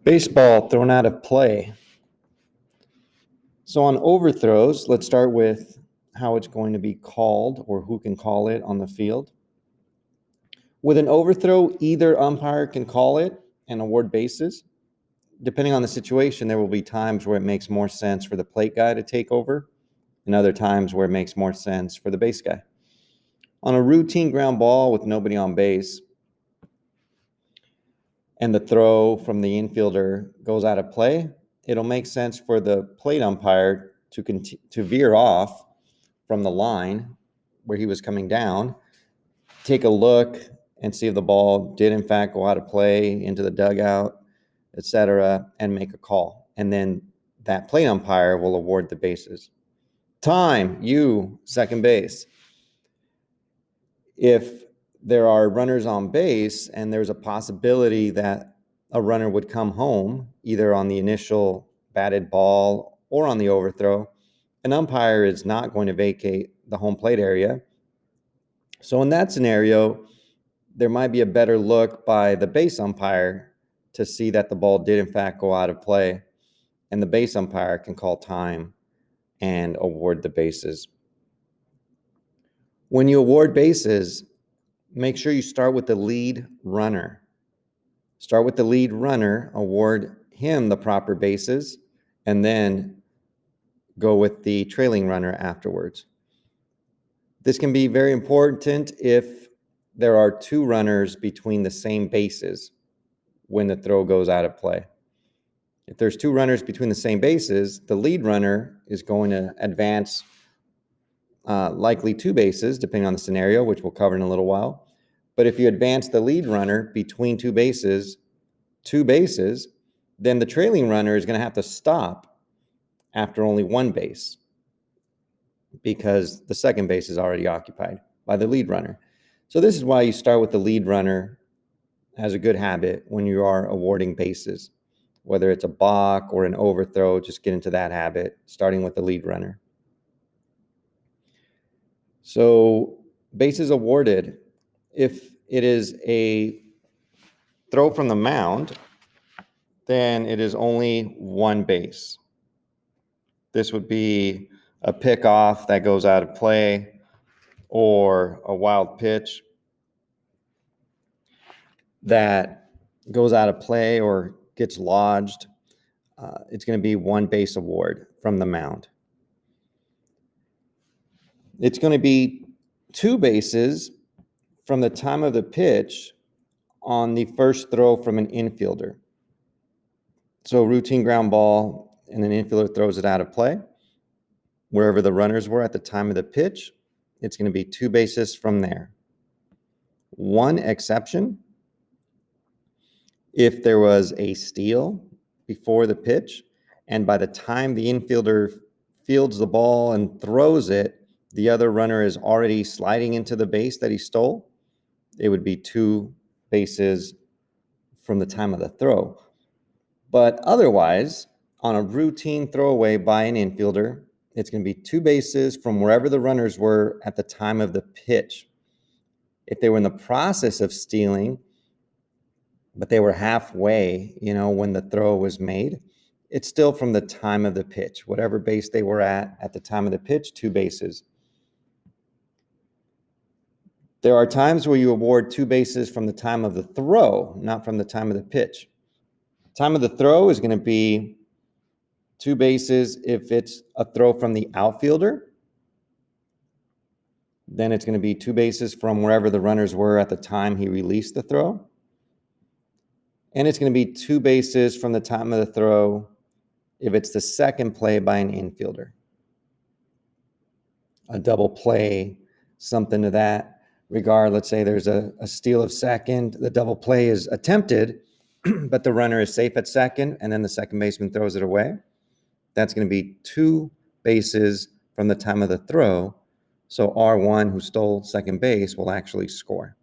Baseball thrown out of play. So on overthrows, let's start with how it's going to be called or who can call it on the field. With an overthrow, either umpire can call it and award bases. Depending on the situation, there will be times where it makes more sense for the plate guy to take over and other times where it makes more sense for the base guy. On a routine ground ball with nobody on base and the throw from the infielder goes out of play, it'll make sense for the plate umpire to veer off from the line where he was coming down, take a look and see if the ball did in fact go out of play into the dugout, etc., and make a call. And then that plate umpire will award the bases. Time, you, second base. If there are runners on base and there's a possibility that a runner would come home, either on the initial batted ball or on the overthrow, an umpire is not going to vacate the home plate area. So in that scenario, there might be a better look by the base umpire to see that the ball did in fact go out of play, and the base umpire can call time and award the bases. When you award bases, make sure you start with the lead runner. Start with the lead runner, award him the proper bases, and then go with the trailing runner afterwards. This can be very important if there are two runners between the same bases when the throw goes out of play. If there's two runners between the same bases, the lead runner is going to advance likely two bases, depending on the scenario, which we'll cover in a little while. But if you advance the lead runner between two bases, then the trailing runner is going to have to stop after only one base because the second base is already occupied by the lead runner. So this is why you start with the lead runner as a good habit when you are awarding bases. Whether it's a balk or an overthrow, just get into that habit, starting with the lead runner. So bases awarded. If it is a throw from the mound, then it is only one base. This would be a pickoff that goes out of play or a wild pitch that goes out of play or gets lodged. It's going to be one base award from the mound. It's going to be two bases from the time of the pitch on the first throw from an infielder. So routine ground ball, and an infielder throws it out of play. Wherever the runners were at the time of the pitch, it's going to be two bases from there. One exception, if there was a steal before the pitch, and by the time the infielder fields the ball and throws it, the other runner is already sliding into the base that he stole, it would be two bases from the time of the throw. But otherwise, on a routine throwaway by an infielder, it's going to be two bases from wherever the runners were at the time of the pitch. If they were in the process of stealing, but they were halfway, when the throw was made, it's still from the time of the pitch. Whatever base they were at the time of the pitch, two bases. There are times where you award two bases from the time of the throw, not from the time of the pitch. Time of the throw is going to be two bases if it's a throw from the outfielder. Then it's going to be two bases from wherever the runners were at the time he released the throw. And it's going to be two bases from the time of the throw if it's the second play by an infielder. A double play, something to that regard. Let's say there's a steal of second. The double play is attempted, but the runner is safe at second, and then the second baseman throws it away. That's going to be two bases from the time of the throw. So R1, who stole second base, will actually score.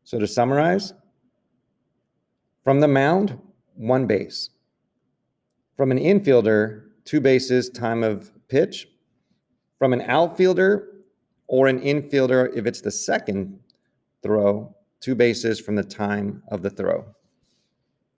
So to summarize, from the mound, one base. From an infielder, two bases, time of pitch. From an outfielder or an infielder, if it's the second throw, two bases from the time of the throw.